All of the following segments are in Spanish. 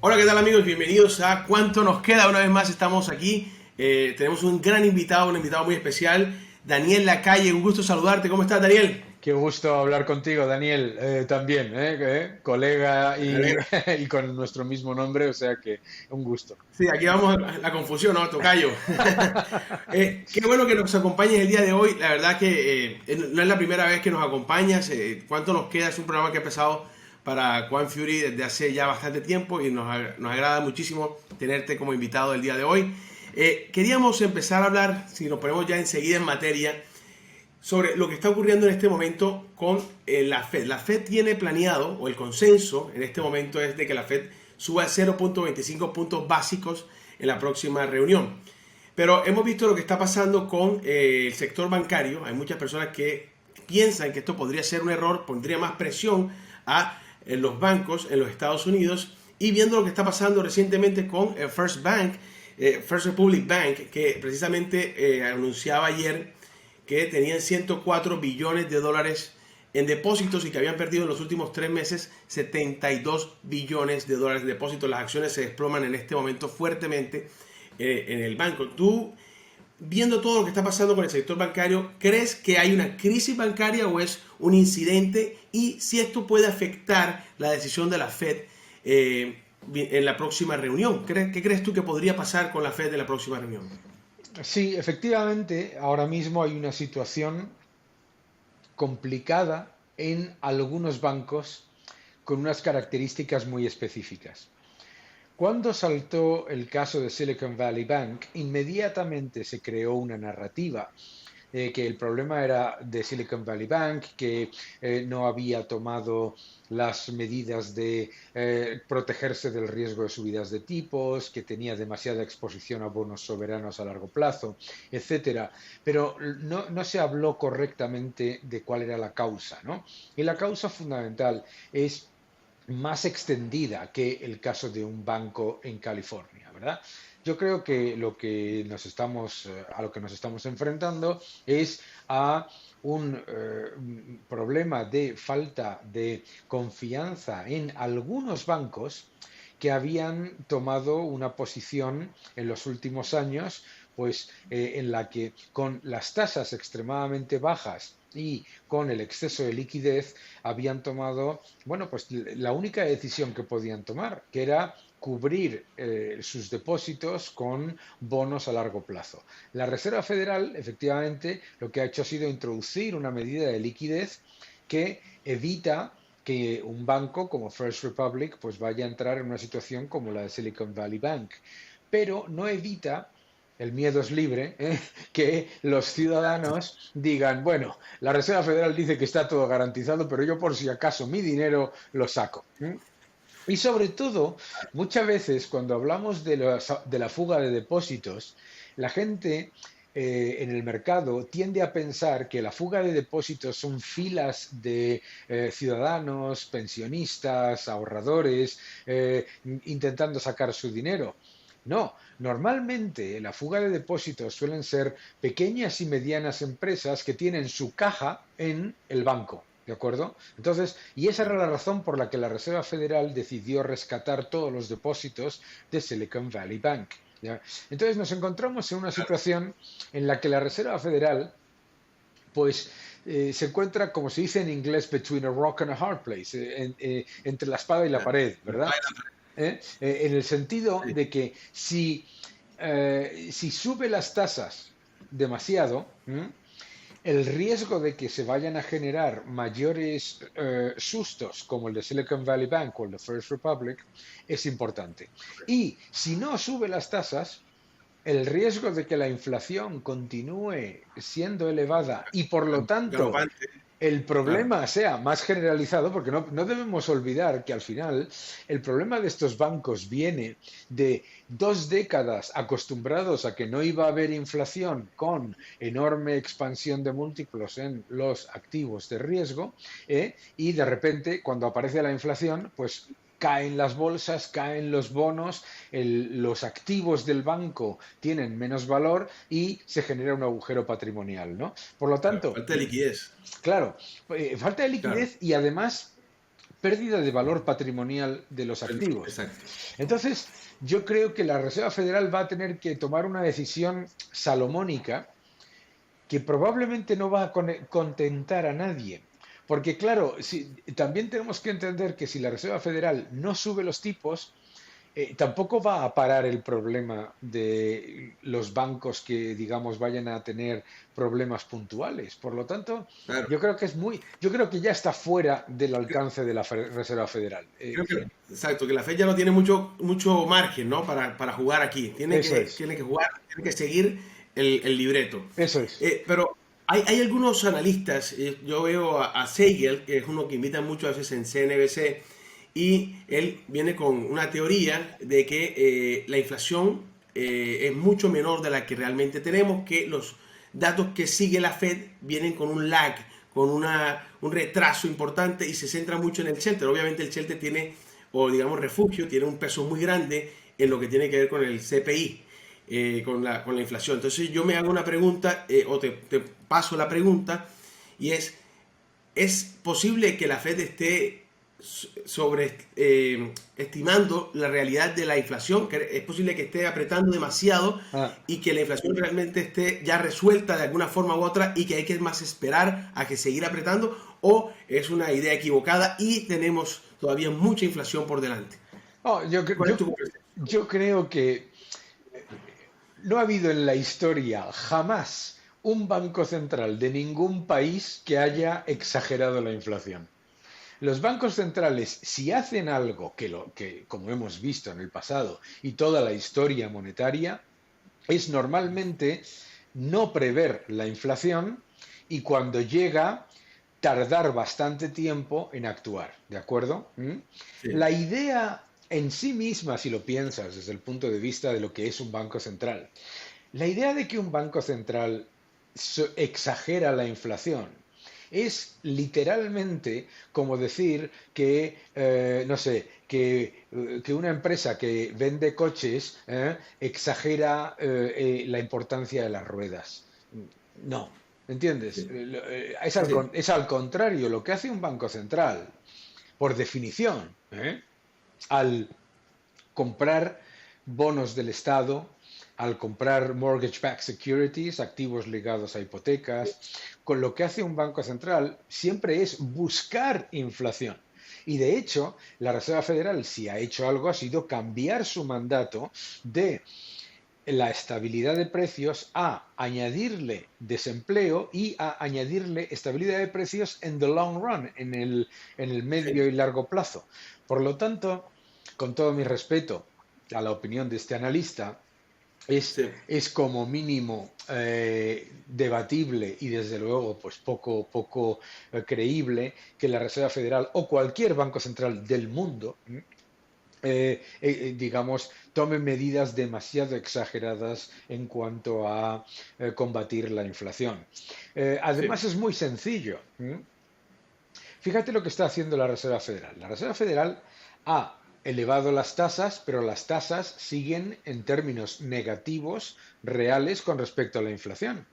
Hola, ¿qué tal amigos? Bienvenidos a ¿Cuánto nos queda? Una vez más estamos aquí. Tenemos un gran invitado, un invitado muy especial, Daniel Lacalle. Un gusto saludarte. ¿Cómo estás, Daniel? Qué gusto hablar contigo, Daniel. También, colega Me y, alegro. y con nuestro mismo nombre, o sea que un gusto. Sí, aquí vamos a la confusión, ¿no? Tocayo. Qué bueno que nos acompañes el día de hoy. La verdad que no es la primera vez que nos acompañas. ¿Cuánto nos queda? Es un programa que ha empezado para Juan Fury desde hace ya bastante tiempo y nos agrada muchísimo tenerte como invitado el día de hoy. Queríamos empezar a hablar, si nos ponemos ya enseguida en materia, sobre lo que está ocurriendo en este momento con la Fed. La Fed tiene planeado, o el consenso en este momento es de que la Fed suba 0.25 puntos básicos en la próxima reunión. Pero hemos visto lo que está pasando con el sector bancario. Hay muchas personas que piensan que esto podría ser un error, pondría más presión a los bancos en los Estados Unidos. Y viendo lo que está pasando recientemente con First Bank, First Republic Bank, que precisamente anunciaba ayer que tenían 104 billones de dólares en depósitos y que habían perdido en los últimos 3 meses 72 billones de dólares de depósitos. Las acciones se desploman en este momento fuertemente en el banco. Tú, viendo todo lo que está pasando con el sector bancario, ¿crees que hay una crisis bancaria o es un incidente? Y si esto puede afectar la decisión de la Fed en la próxima reunión. ¿Qué crees tú que podría pasar con la Fed en la próxima reunión? Sí, efectivamente, ahora mismo hay una situación complicada en algunos bancos con unas características muy específicas. Cuando saltó el caso de Silicon Valley Bank, inmediatamente se creó una narrativa que el problema era de Silicon Valley Bank, que no había tomado las medidas de protegerse del riesgo de subidas de tipos, que tenía demasiada exposición a bonos soberanos a largo plazo, etcétera. Pero no se habló correctamente de cuál era la causa, ¿no? Y la causa fundamental es más extendida que el caso de un banco en California, ¿verdad? Yo creo que a lo que nos estamos enfrentando es a un problema de falta de confianza en algunos bancos que habían tomado una posición en los últimos años, pues en la que con las tasas extremadamente bajas y con el exceso de liquidez habían tomado, bueno, pues la única decisión que podían tomar, que era cubrir sus depósitos con bonos a largo plazo. La Reserva Federal, efectivamente, lo que ha hecho ha sido introducir una medida de liquidez que evita que un banco como First Republic pues vaya a entrar en una situación como la de Silicon Valley Bank, pero no evita, el miedo es libre, que los ciudadanos digan, bueno, la Reserva Federal dice que está todo garantizado, pero yo por si acaso mi dinero lo saco. Y sobre todo, muchas veces cuando hablamos de la fuga de depósitos, la gente en el mercado tiende a pensar que la fuga de depósitos son filas de ciudadanos, pensionistas, ahorradores, intentando sacar su dinero. No, normalmente la fuga de depósitos suelen ser pequeñas y medianas empresas que tienen su caja en el banco. ¿De acuerdo? Entonces, y esa era la razón por la que la Reserva Federal decidió rescatar todos los depósitos de Silicon Valley Bank. ¿Ya? Entonces nos encontramos en una situación en la que la Reserva Federal, pues, se encuentra, como se dice en inglés, between a rock and a hard place, entre la espada y la pared, ¿verdad? En el sentido de que si sube las tasas demasiado, el riesgo de que se vayan a generar mayores sustos como el de Silicon Valley Bank o el de First Republic es importante. Y si no sube las tasas, el riesgo de que la inflación continúe siendo elevada y por lo tanto Galopante, el claro. problema sea más generalizado, porque no debemos olvidar que al final el problema de estos bancos viene de 2 décadas acostumbrados a que no iba a haber inflación con enorme expansión de múltiplos en los activos de riesgo, y de repente cuando aparece la inflación, pues caen las bolsas, caen los bonos, los activos del banco tienen menos valor y se genera un agujero patrimonial, ¿no? Por lo Claro, tanto, falta de liquidez. claro, falta de Claro. liquidez y además pérdida de valor patrimonial de los activos. Exacto. Entonces, yo creo que la Reserva Federal va a tener que tomar una decisión salomónica que probablemente no va a contentar a nadie. Porque claro, también tenemos que entender que si la Reserva Federal no sube los tipos, tampoco va a parar el problema de los bancos que, digamos, vayan a tener problemas puntuales. Por lo tanto, Claro. yo creo que ya está fuera del alcance de la Reserva Federal. Creo que, exacto, que la Fed ya no tiene mucho margen, ¿no? Para jugar aquí. Eso es, Tiene que jugar, tiene que seguir el libreto. eso es. Pero hay algunos analistas, yo veo a Siegel, que es uno que invita mucho a veces en CNBC, y él viene con una teoría de que la inflación es mucho menor de la que realmente tenemos, que los datos que sigue la Fed vienen con un lag, con un retraso importante y se centra mucho en el shelter. Obviamente el shelter tiene, o digamos refugio, tiene un peso muy grande en lo que tiene que ver con el CPI, con la inflación. Entonces yo me hago una pregunta, o te paso la pregunta, y ¿es posible que la Fed esté estimando la realidad de la inflación? Que es posible que esté apretando demasiado Ah, y que la inflación realmente esté ya resuelta de alguna forma u otra y que hay que más esperar a que seguir apretando, o es una idea equivocada y tenemos todavía mucha inflación por delante. oh, ¿Cuál es tu percepción? yo creo que no ha habido en la historia jamás un banco central de ningún país que haya exagerado la inflación. Los bancos centrales, si hacen algo que, como hemos visto en el pasado y toda la historia monetaria, es normalmente no prever la inflación y cuando llega, tardar bastante tiempo en actuar, ¿de acuerdo? Sí, La idea en sí misma, si lo piensas desde el punto de vista de lo que es un banco central, la idea de que un banco central exagera la inflación es literalmente como decir que, no sé, que una empresa que vende coches exagera la importancia de las ruedas. No, ¿entiendes? sí, sí, Es al contrario, lo que hace un banco central, por definición, al comprar bonos del Estado, al comprar mortgage-backed securities, activos ligados a hipotecas, con lo que hace un banco central siempre es buscar inflación. Y de hecho, la Reserva Federal, si ha hecho algo, ha sido cambiar su mandato de la estabilidad de precios a añadirle desempleo y a añadirle estabilidad de precios en the long run, en el sí, medio y largo plazo. Por lo tanto, con todo mi respeto a la opinión de este analista, sí. es como mínimo debatible y desde luego pues poco creíble que la Reserva Federal o cualquier banco central del mundo digamos, tome medidas demasiado exageradas en cuanto a combatir la inflación. Sí. Además, es muy sencillo. Fíjate lo que está haciendo la Reserva Federal. La Reserva Federal ha elevado las tasas, pero las tasas siguen en términos negativos reales con respecto a la inflación.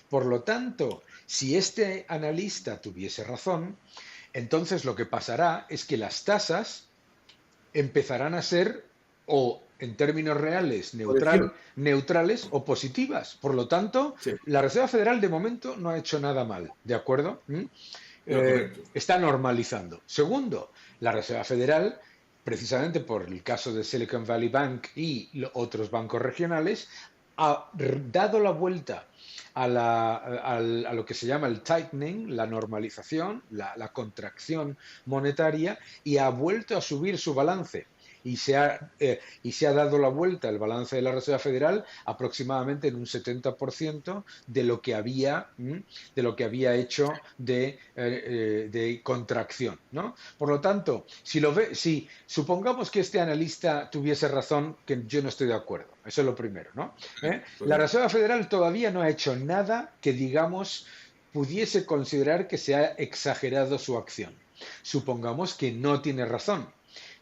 Por lo tanto, si este analista tuviese razón, entonces lo que pasará es que las tasas empezarán a ser, o en términos reales, Por encima. neutrales o positivas. Por lo tanto, Sí, la Reserva Federal de momento no ha hecho nada mal, ¿de acuerdo? no, correcto. Está normalizando. Segundo, la Reserva Federal, precisamente por el caso de Silicon Valley Bank y otros bancos regionales, ha dado la vuelta a lo que se llama el tightening, la normalización, la contracción monetaria, y ha vuelto a subir su balance. Y se ha dado la vuelta el balance de la Reserva Federal aproximadamente en un 70% de lo que había hecho de contracción, ¿no? Por lo tanto, si supongamos que este analista tuviese razón, que yo no estoy de acuerdo, eso es lo primero, ¿no? La Correcto. Reserva Federal todavía no ha hecho nada que, digamos, pudiese considerar que se ha exagerado su acción. Supongamos que no tiene razón.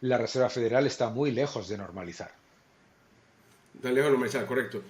La Reserva Federal está muy lejos de normalizar. Tan lejos de normalizar, correcto.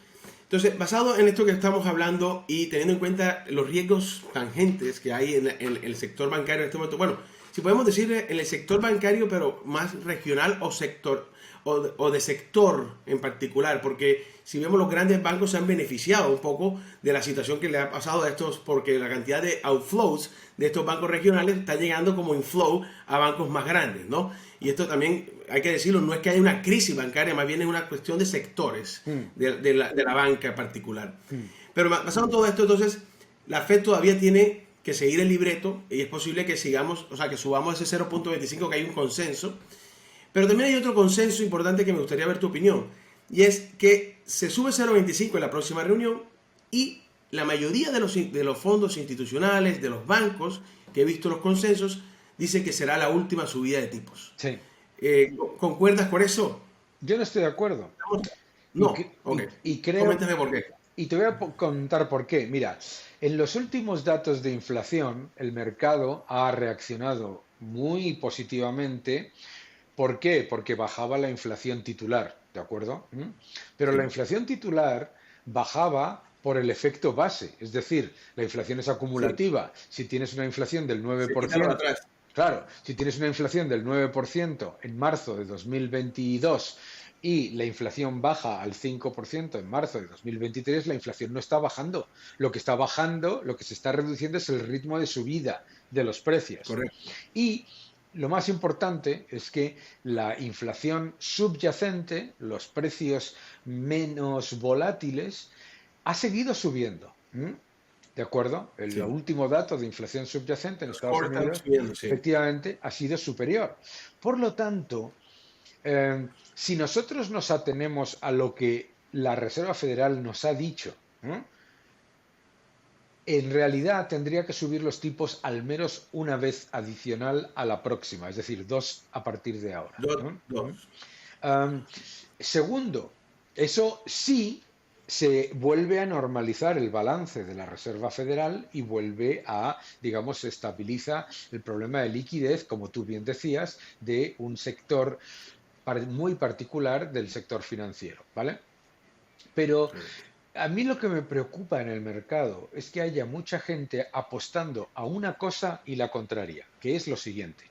Entonces, basado en esto que estamos hablando y teniendo en cuenta los riesgos tangentes que hay en el sector bancario en este momento, bueno, si podemos decir en el sector bancario, pero más regional o sector, o de sector en particular, porque si vemos los grandes bancos se han beneficiado un poco de la situación que le ha pasado a estos, porque la cantidad de outflows de estos bancos regionales está llegando como inflow a bancos más grandes, ¿no? Y esto también, hay que decirlo, no es que haya una crisis bancaria, más bien es una cuestión de sectores Mm, de la banca en particular. mm. Pero pasando todo esto, entonces, la Fed todavía tiene que seguir el libreto y es posible que sigamos, o sea, que subamos ese 0.25, que hay un consenso. Pero también hay otro consenso importante que me gustaría ver tu opinión, y es que se sube 0.25 en la próxima reunión y la mayoría de los fondos institucionales, de los bancos, que he visto los consensos, dicen que será la última subida de tipos. Sí, ¿Concuerdas con eso? yo no estoy de acuerdo. Y, No, ok. y creo, Coméntame por qué. y te voy a contar por qué. Mira, en los últimos datos de inflación, el mercado ha reaccionado muy positivamente. ¿Por qué? Porque bajaba la inflación titular, ¿de acuerdo? Pero la Sí, inflación titular bajaba por el efecto base, es decir, la inflación es sí, acumulativa. Si tienes una inflación del nueve se por quitaron ciento, atrás. claro, si tienes una inflación del 9% en marzo de 2022 y la inflación baja al 5% en marzo de 2023, la inflación no está bajando. Lo que está bajando, lo que se está reduciendo es el ritmo de subida de los precios. Correcto. Y lo más importante es que la inflación subyacente, los precios menos volátiles, ha seguido subiendo. ¿De acuerdo? El Sí. último dato de inflación subyacente en Los Estados core están Unidos subiendo, sí. efectivamente ha sido superior. Por lo tanto, si nosotros nos atenemos a lo que la Reserva Federal nos ha dicho, ¿eh? En realidad tendría que subir los tipos al menos una vez adicional a la próxima, es decir, dos a partir de ahora. Dos, dos. Am, Segundo, eso sí se vuelve a normalizar el balance de la Reserva Federal y vuelve a, digamos, se estabiliza el problema de liquidez, como tú bien decías, de un sector muy particular del sector financiero, ¿vale? Pero Correcto. a mí lo que me preocupa en el mercado es que haya mucha gente apostando a una cosa y la contraria, que es lo siguiente.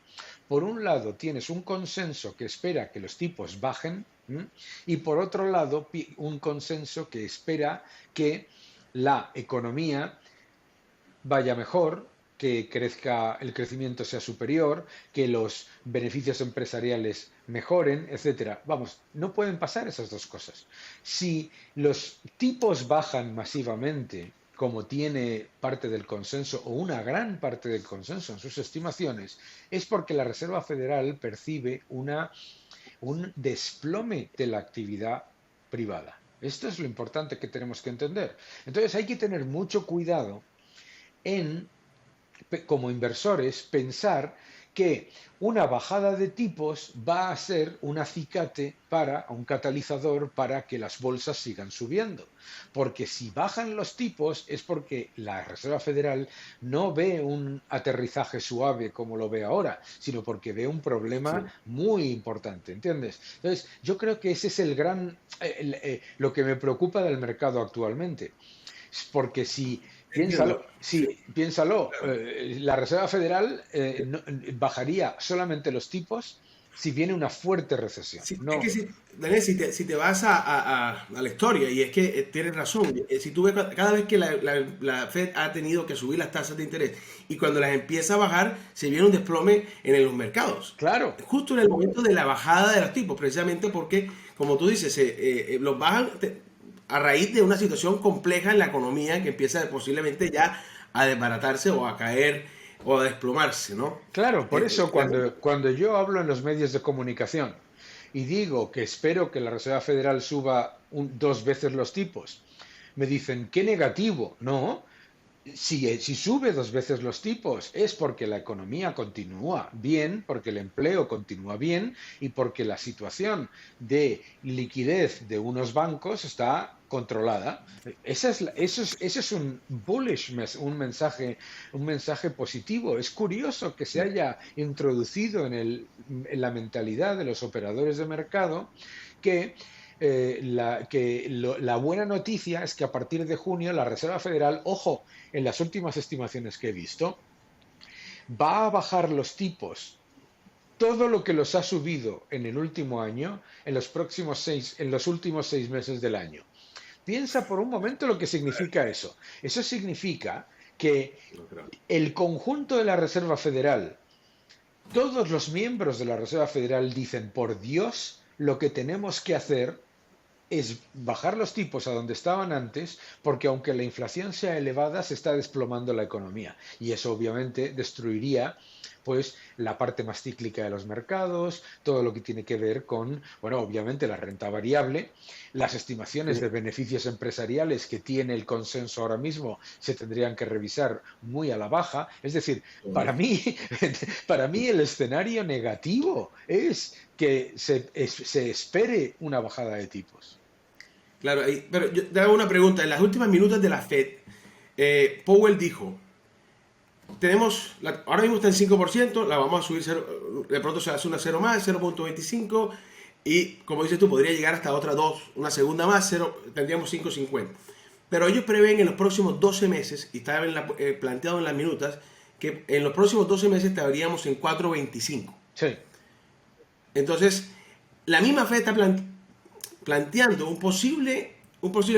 Por un lado, tienes un consenso que espera que los tipos bajen, ¿m? Y por otro lado, un consenso que espera que la economía vaya mejor, que crezca, el crecimiento sea superior, que los beneficios empresariales mejoren, etcétera. Vamos, no pueden pasar esas dos cosas. Si los tipos bajan masivamente, como tiene parte del consenso o una gran parte del consenso en sus estimaciones, es porque la Reserva Federal percibe un desplome de la actividad privada. Esto es lo importante que tenemos que entender. Entonces hay que tener mucho cuidado en, como inversores, pensar que una bajada de tipos va a ser un acicate para un catalizador para que las bolsas sigan subiendo. Porque si bajan los tipos es porque la Reserva Federal no ve un aterrizaje suave como lo ve ahora, sino porque ve un problema Sí. muy importante, ¿entiendes? Entonces, yo creo que ese es el gran, lo que me preocupa del mercado actualmente. Porque si, Entiendo. Sí, piénsalo, claro. la Reserva Federal bajaría solamente los tipos si viene una fuerte recesión. Sí, es que No, si, Daniel, si te vas a la historia, y es que tienes razón, si tú ves cada vez que la Fed ha tenido que subir las tasas de interés y cuando las empieza a bajar, se viene un desplome en los mercados. claro, Justo en el momento de la bajada de los tipos, precisamente porque, como tú dices, los bajan a raíz de una situación compleja en la economía que empieza posiblemente ya a desbaratarse o a caer o a desplomarse, ¿no? claro, por eso La- cuando yo hablo en los medios de comunicación y digo que espero que la Reserva Federal suba dos veces los tipos, me dicen, qué negativo. No, si sube dos veces los tipos es porque la economía continúa bien, porque el empleo continúa bien y porque la situación de liquidez de unos bancos está controlada. Ese es un bullish, un mensaje positivo. Es curioso que se haya introducido en la mentalidad de los operadores de mercado que la buena noticia es que a partir de junio la Reserva Federal, ojo, en las últimas estimaciones que he visto, va a bajar los tipos todo lo que los ha subido en el último año, en los últimos 6 meses del año. Piensa por un momento lo que significa eso. Eso significa que No creo. el conjunto de la Reserva Federal, todos los miembros de la Reserva Federal dicen, por Dios, lo que tenemos que hacer es bajar los tipos a donde estaban antes, porque aunque la inflación sea elevada, se está desplomando la economía. Y eso obviamente destruiría pues la parte más cíclica de los mercados, todo lo que tiene que ver con, bueno, obviamente la renta variable, las estimaciones de Sí. beneficios empresariales que tiene el consenso ahora mismo se tendrían que revisar muy a la baja. Es decir, para Correcto. mí, para mí el escenario negativo es que se espere una bajada de tipos. Claro, pero yo te hago una pregunta. En las últimas minutos de la Fed, Powell dijo, ahora mismo está en 5%, la vamos a subir, de pronto se hace una cero más, 0,25, y como dices tú, podría llegar hasta otra 2, una segunda más, tendríamos 5,50. Pero ellos prevén en los próximos 12 meses, y está planteado en las minutas, que en los próximos 12 meses estaríamos en 4,25. Sí, Entonces, la misma Fed está planteando un posible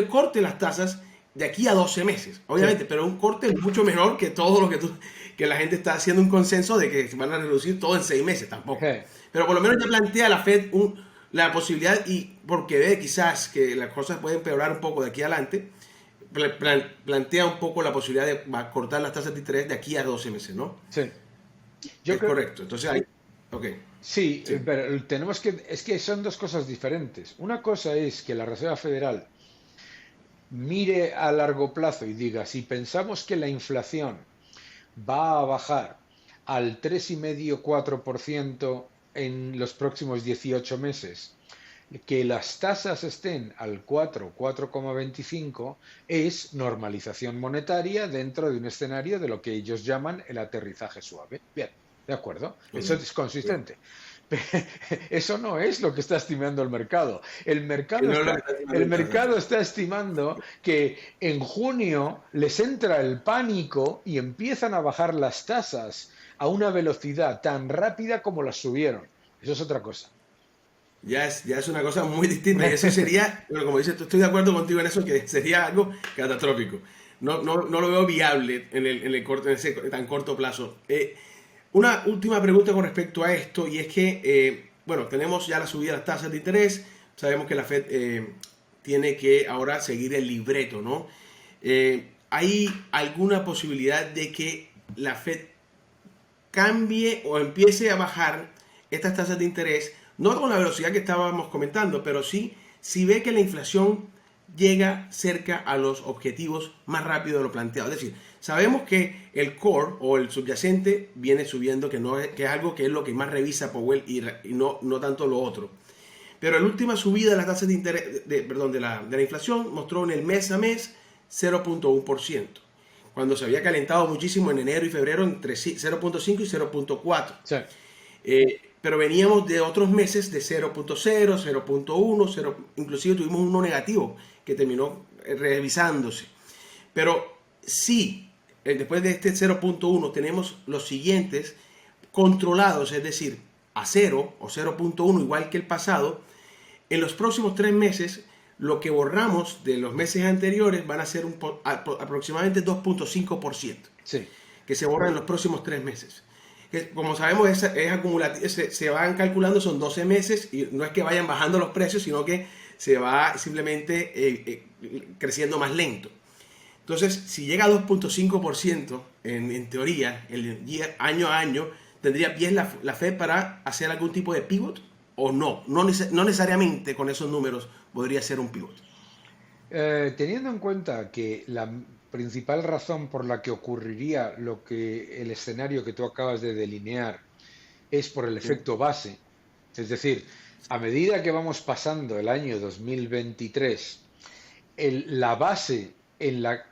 corte de las tasas de aquí a 12 meses, sí. obviamente, pero un corte mucho mejor que todo lo que la gente está haciendo un consenso de que se van a reducir todo en 6 meses, tampoco. Je. Pero por lo menos ya plantea la Fed la posibilidad, y porque ve quizás que las cosas pueden empeorar un poco de aquí adelante, plantea un poco la posibilidad de cortar las tasas de interés de aquí a 12 meses, ¿no? Sí. Yo Es creo, correcto. Entonces hay. Ok. sí, Sí. pero es que son dos cosas diferentes. Una cosa es que la Reserva Federal mire a largo plazo y diga, si pensamos que la inflación va a bajar al 3,5-4% en los próximos 18 meses, que las tasas estén al 4,25, es normalización monetaria dentro de un escenario de lo que ellos llaman el aterrizaje suave. Bien, de acuerdo, Ok. eso es Bien. consistente. Eso no es lo que está estimando el mercado. Que no es lo que está haciendo El el mercado. mercado está estimando que en junio les entra el pánico y empiezan a bajar las tasas a una velocidad tan rápida como las subieron. Eso es otra cosa. Ya es una cosa muy distinta. Y eso sería, bueno, como dices, estoy de acuerdo contigo en eso, que sería algo catastrófico. No lo veo viable en ese tan corto plazo. Una última pregunta con respecto a esto, y es que, bueno, tenemos ya la subida de las tasas de interés. Sabemos que la Fed tiene que ahora seguir el libreto, ¿no? ¿Hay alguna posibilidad de que la Fed cambie o empiece a bajar estas tasas de interés, no con la velocidad que estábamos comentando, pero sí, si ve que la inflación llega cerca a los objetivos más rápido de lo planteado? Es decir, sabemos que el core o el subyacente viene subiendo, que es algo que es lo que más revisa Powell, y no tanto lo otro. Pero la última subida de las tasas de interés, perdón, de la inflación mostró en el mes a mes 0,1%, cuando se había calentado muchísimo en enero y febrero entre 0,5 y 0,4. Sí, Pero veníamos de otros meses de 0,0, 0,1, 0, inclusive tuvimos uno negativo que terminó revisándose. Pero sí, después de este 0,1 tenemos los siguientes controlados, es decir, a 0 o 0,1 igual que el pasado. En los próximos 3 meses, lo que borramos de los meses anteriores van a ser aproximadamente 2,5%, sí. que se borran en los próximos 3 meses. Que, como sabemos, es acumulativo, se van calculando, son 12 meses, y no es que vayan bajando los precios, sino que se va simplemente creciendo más lento. Entonces, si llega a 2,5% en teoría, año a año, ¿tendría pies la Fed para hacer algún tipo de pivot o no? No necesariamente con esos números podría ser un pivot. Teniendo en cuenta que la principal razón por la que ocurriría lo que el escenario que tú acabas de delinear es por el Sí. efecto base, es decir, a medida que vamos pasando el año 2023, la base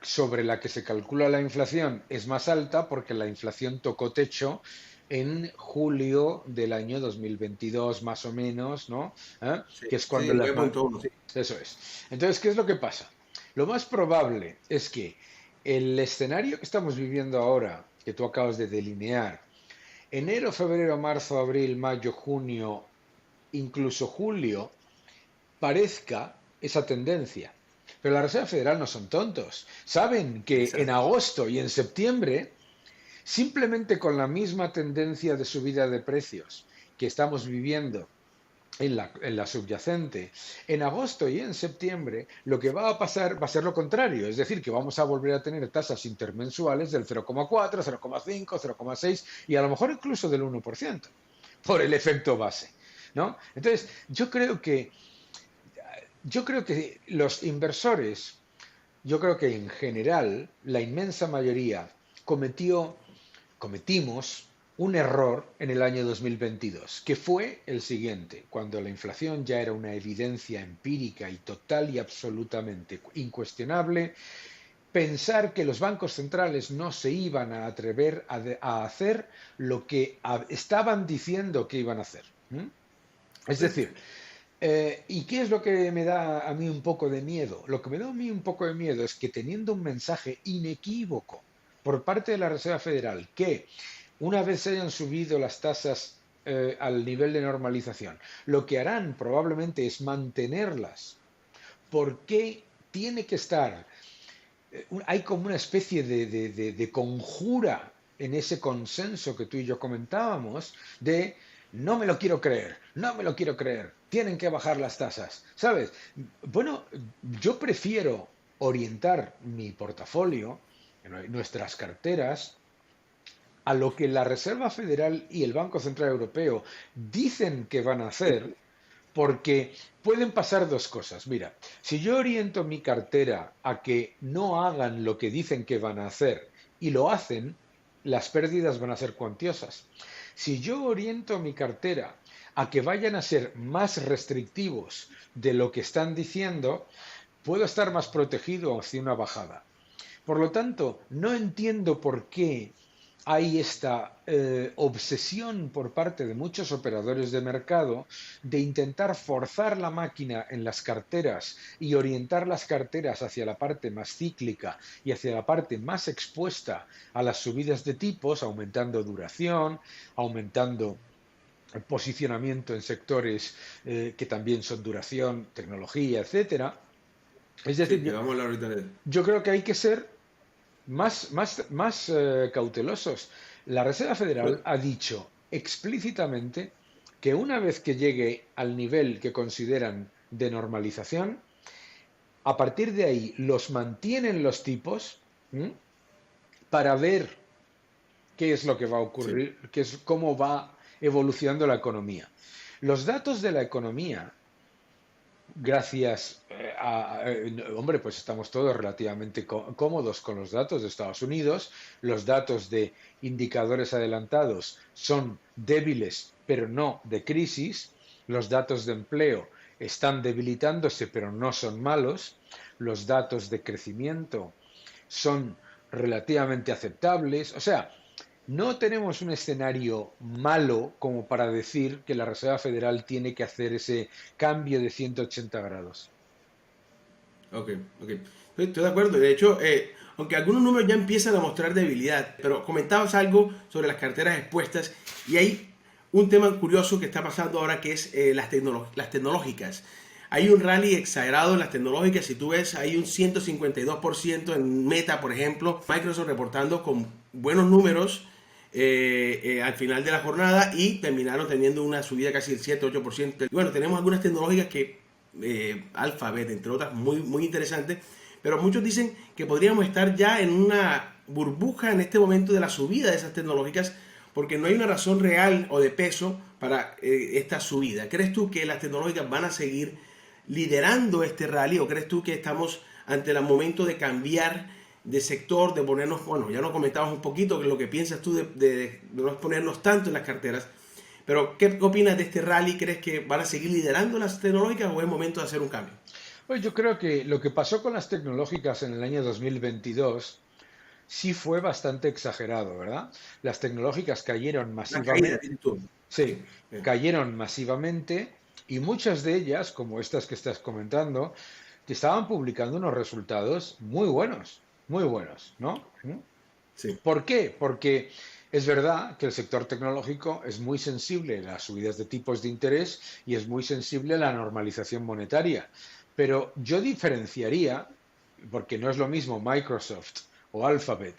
sobre la que se calcula la inflación es más alta porque la inflación tocó techo en julio del año 2022, más o menos, ¿no? ¿Eh? Sí, Que es sí, cuando el 9,1, sí. Eso es. Entonces, ¿qué es lo que pasa? Lo más probable es que el escenario que estamos viviendo ahora, que tú acabas de delinear, enero, febrero, marzo, abril, mayo, junio, incluso julio, parezca esa tendencia. Pero la Reserva Federal no son tontos. Saben que en Exacto. agosto y en septiembre, simplemente con la misma tendencia de subida de precios que estamos viviendo en la subyacente, en agosto y en septiembre lo que va a pasar va a ser lo contrario, es decir, que vamos a volver a tener tasas intermensuales del 0,4, 0,5, 0,6 y a lo mejor incluso del 1% por el efecto base, ¿no? Entonces, yo creo que los inversores, yo creo que en general la inmensa mayoría cometimos un error en el año 2022, que fue el siguiente, cuando la inflación ya era una evidencia empírica y total y absolutamente incuestionable, pensar que los bancos centrales no se iban a atrever a hacer lo que estaban diciendo que iban a hacer. ¿M? Es Correcto. decir, ¿y qué es lo que me da a mí un poco de miedo? Lo que me da a mí un poco de miedo es que teniendo un mensaje inequívoco por parte de la Reserva Federal que una vez se hayan subido las tasas al nivel de normalización, lo que harán probablemente es mantenerlas porque tiene que estar, hay como una especie de conjura en ese consenso que tú y yo comentábamos de no me lo quiero creer, no me lo quiero creer, tienen que bajar las tasas, ¿sabes? Bueno, yo prefiero orientar mi portafolio, nuestras carteras, a lo que la Reserva Federal y el Banco Central Europeo dicen que van a hacer, porque pueden pasar dos cosas. Mira, si yo oriento mi cartera a que no hagan lo que dicen que van a hacer y lo hacen, las pérdidas van a ser cuantiosas. Si yo oriento mi cartera a que vayan a ser más restrictivos de lo que están diciendo, puedo estar más protegido hacia una bajada. Por lo tanto, no entiendo por qué hay esta obsesión por parte de muchos operadores de mercado de intentar forzar la máquina en las carteras y orientar las carteras hacia la parte más cíclica y hacia la parte más expuesta a las subidas de tipos, aumentando duración, aumentando el posicionamiento en sectores que también son duración, tecnología, etcétera. Es decir, Sí, que vamos a hablar ahorita de él. yo creo que hay que ser más cautelosos. La Reserva Federal Bueno, ha dicho explícitamente que una vez que llegue al nivel que consideran de normalización, a partir de ahí los mantienen los tipos, ¿m? Para ver qué es lo que va a sí. ocurrir, cómo va evolucionando la economía. Los datos de la economía gracias hombre, pues estamos todos relativamente cómodos con los datos de Estados Unidos. Los datos de indicadores adelantados son débiles, pero no de crisis. Los datos de empleo están debilitándose, pero no son malos. Los datos de crecimiento son relativamente aceptables. O sea, no tenemos un escenario malo como para decir que la Reserva Federal tiene que hacer ese cambio de 180 grados. Ok, ok. Estoy de acuerdo. De hecho, aunque algunos números ya empiezan a mostrar debilidad, pero comentabas algo sobre las carteras expuestas y hay un tema curioso que está pasando ahora que es las tecnológicas. Hay un rally exagerado en las tecnológicas. Si tú ves, hay un 152% en Meta, por ejemplo. Microsoft reportando con buenos números al final de la jornada y terminaron teniendo una subida casi del 7-8%. Y bueno, tenemos algunas tecnológicas que Alphabet, entre otras, muy, muy interesantes. Pero muchos dicen que podríamos estar ya en una burbuja en este momento de la subida de esas tecnológicas porque no hay una razón real o de peso para esta subida. ¿Crees tú que las tecnológicas van a seguir liderando este rally o crees tú que estamos ante el momento de cambiar de sector, de ponernos, bueno, ya nos comentabas un poquito lo que piensas tú de no ponernos tanto en las carteras, pero ¿qué opinas de este rally? ¿Crees que van a seguir liderando las tecnológicas o es momento de hacer un cambio? Pues yo creo que lo que pasó con las tecnológicas en el año 2022 sí fue bastante exagerado, ¿verdad? Las tecnológicas cayeron Una caída, masivamente, dices tú. Sí, sí, cayeron masivamente y muchas de ellas, como estas que estás comentando, te estaban publicando unos resultados muy buenos, ¿no? ¿Mm? sí, ¿Por qué? Porque, Es verdad que el sector tecnológico es muy sensible a las subidas de tipos de interés y es muy sensible a la normalización monetaria, pero yo diferenciaría, porque no es lo mismo Microsoft o Alphabet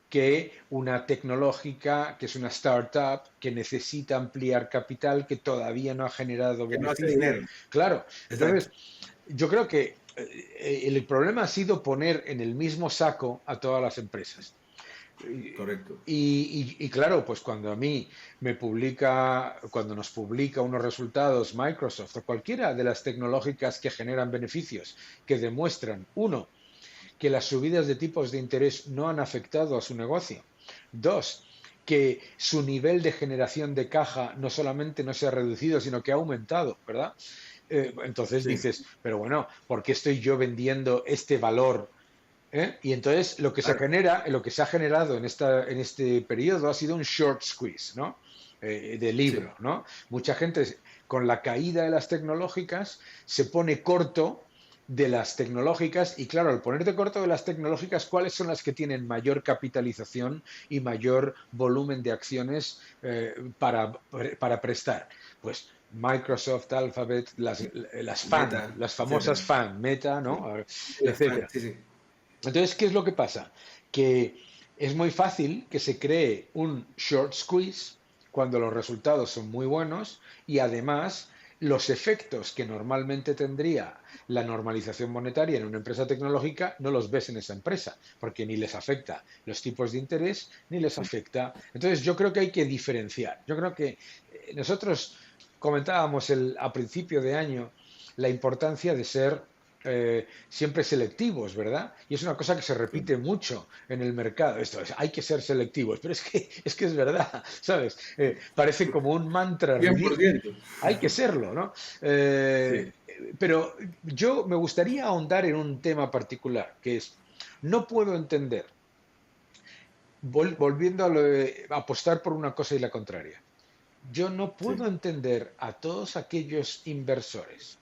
que una tecnológica, que es una startup, que necesita ampliar capital, que todavía no ha generado Que no hace beneficios. dinero. Claro, Exacto. entonces yo creo que el problema ha sido poner en el mismo saco a todas las empresas. Correcto. Y claro, pues cuando a mí cuando nos publica unos resultados Microsoft o cualquiera de las tecnológicas que generan beneficios, que demuestran, uno, que las subidas de tipos de interés no han afectado a su negocio. Dos, que su nivel de generación de caja no solamente no se ha reducido, sino que ha aumentado, ¿verdad? Entonces Sí, dices, pero bueno, ¿por qué estoy yo vendiendo este valor? Y entonces claro. lo que se ha generado en este periodo ha sido un short squeeze, ¿no? De Sí, libro, ¿no? Mucha gente con la caída de las tecnológicas se pone corto de las tecnológicas y claro, al ponerte corto de las tecnológicas, ¿cuáles son las que tienen mayor capitalización y mayor volumen de acciones para prestar? Pues Microsoft, Alphabet, meta, las famosas etcétera. FAN, Meta, ¿no? Sí, las fan, Etcétera. sí, sí. Entonces, ¿qué es lo que pasa? Que es muy fácil que se cree un short squeeze cuando los resultados son muy buenos y además los efectos que normalmente tendría la normalización monetaria en una empresa tecnológica no los ves en esa empresa, porque ni les afecta los tipos de interés ni les afecta. Entonces, yo creo que hay que diferenciar. Yo creo que nosotros comentábamos a principio de año la importancia de ser siempre selectivos, ¿verdad? Y es una cosa que se repite mucho en el mercado. Esto es, hay que ser selectivos, pero es que es verdad, ¿sabes? Parece como un mantra Cien por ridículo. ciento. Hay que serlo, ¿no? Eh, Sí, pero yo me gustaría ahondar en un tema particular, que es, no puedo entender, volviendo a apostar por una cosa y la contraria, yo no sí. puedo entender a todos aquellos inversores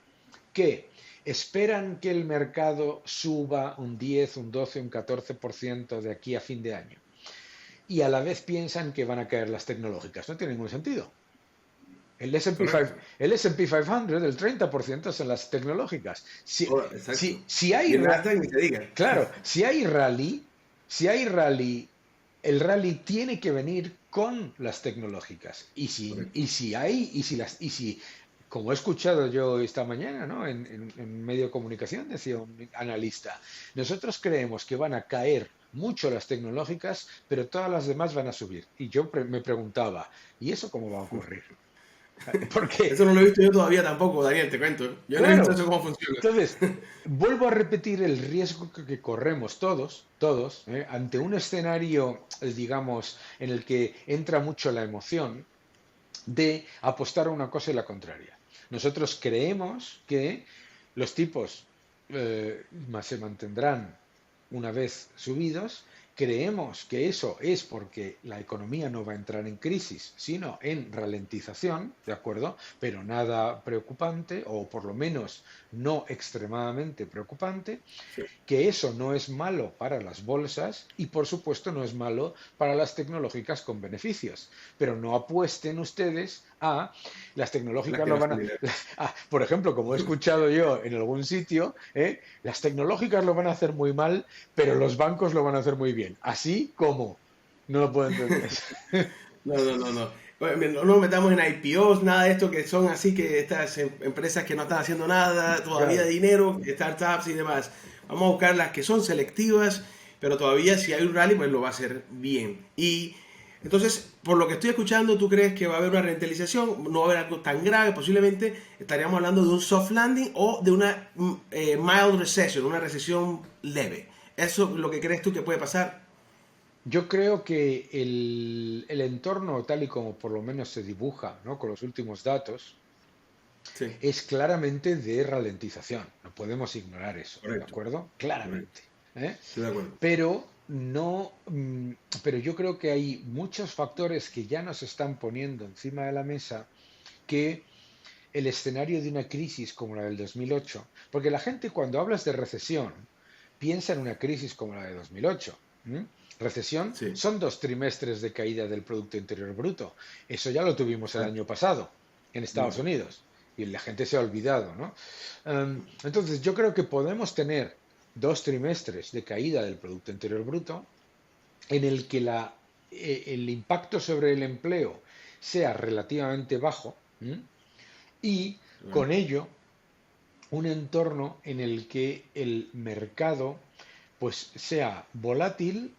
que esperan que el mercado suba un 10, un 12, un 14% de aquí a fin de año y a la vez piensan que van a caer las tecnológicas. No tiene ningún sentido. Correcto. El S&P 500, el 30% son las tecnológicas. Exacto. Si Y hay, el Nasdaq ni se diga. claro, si hay rally, el rally tiene que venir con las tecnológicas. Correcto. Y si hay, y si, como he escuchado yo esta mañana, ¿no? En medio de comunicación, decía un analista, nosotros creemos que van a caer mucho las tecnológicas, pero todas las demás van a subir. Y yo me preguntaba, ¿y eso cómo va a ocurrir? Porque, Eso no lo he visto yo todavía tampoco, Daniel, te cuento. Yo no he visto claro, eso cómo funciona. entonces, vuelvo a repetir el riesgo que corremos todos, ante un escenario, digamos, en el que entra mucho la emoción de apostar a una cosa y la contraria. Nosotros creemos que los tipos se mantendrán una vez subidos. Creemos que eso es porque la economía no va a entrar en crisis, sino en ralentización, ¿de acuerdo? Pero nada preocupante, o por lo menos no extremadamente preocupante, Sí. que eso no es malo para las bolsas y por supuesto no es malo para las tecnológicas con beneficios. Pero no apuesten ustedes a las Las tecnológicas que lo no van hacen a, dinero. por ejemplo, como he escuchado yo en algún sitio, las tecnológicas lo van a hacer muy mal, pero los bancos lo van a hacer muy bien. Así como no lo puedo entender. No, no, no, no. Bueno, no nos metamos en IPOs, nada de esto que son así que estas empresas que no están haciendo nada, todavía Claro. de dinero, startups y demás. Vamos a buscar las que son selectivas, pero todavía si hay un rally, pues lo va a hacer bien. Y entonces, por lo que estoy escuchando, ¿tú crees que va a haber una rentabilización? No va a haber algo tan grave, posiblemente estaríamos hablando de un soft landing o de una mild recession, una recesión leve. ¿Eso es lo que crees tú que puede pasar? Yo creo que el entorno, tal y como por lo menos se dibuja, ¿no? Con los últimos datos, Sí, es claramente de ralentización. No podemos ignorar eso, ¿de correcto, acuerdo? correcto. Claramente. ¿Eh? Estoy de acuerdo. Pero no, pero yo creo que hay muchos factores que ya nos están poniendo encima de la mesa que el escenario de una crisis como la del 2008, porque la gente cuando hablas de recesión piensa en una crisis como la de 2008. ¿M? Recesión Sí, son 2 trimestres de caída del Producto Interior Bruto. Eso ya lo tuvimos el exacto. año pasado en Estados Unidos y la gente se ha olvidado, ¿no? Entonces, yo creo que podemos tener 2 trimestres de caída del Producto Interior Bruto en el que el impacto sobre el empleo sea relativamente bajo, ¿m? Y Claro. con ello un entorno en el que el mercado pues sea volátil,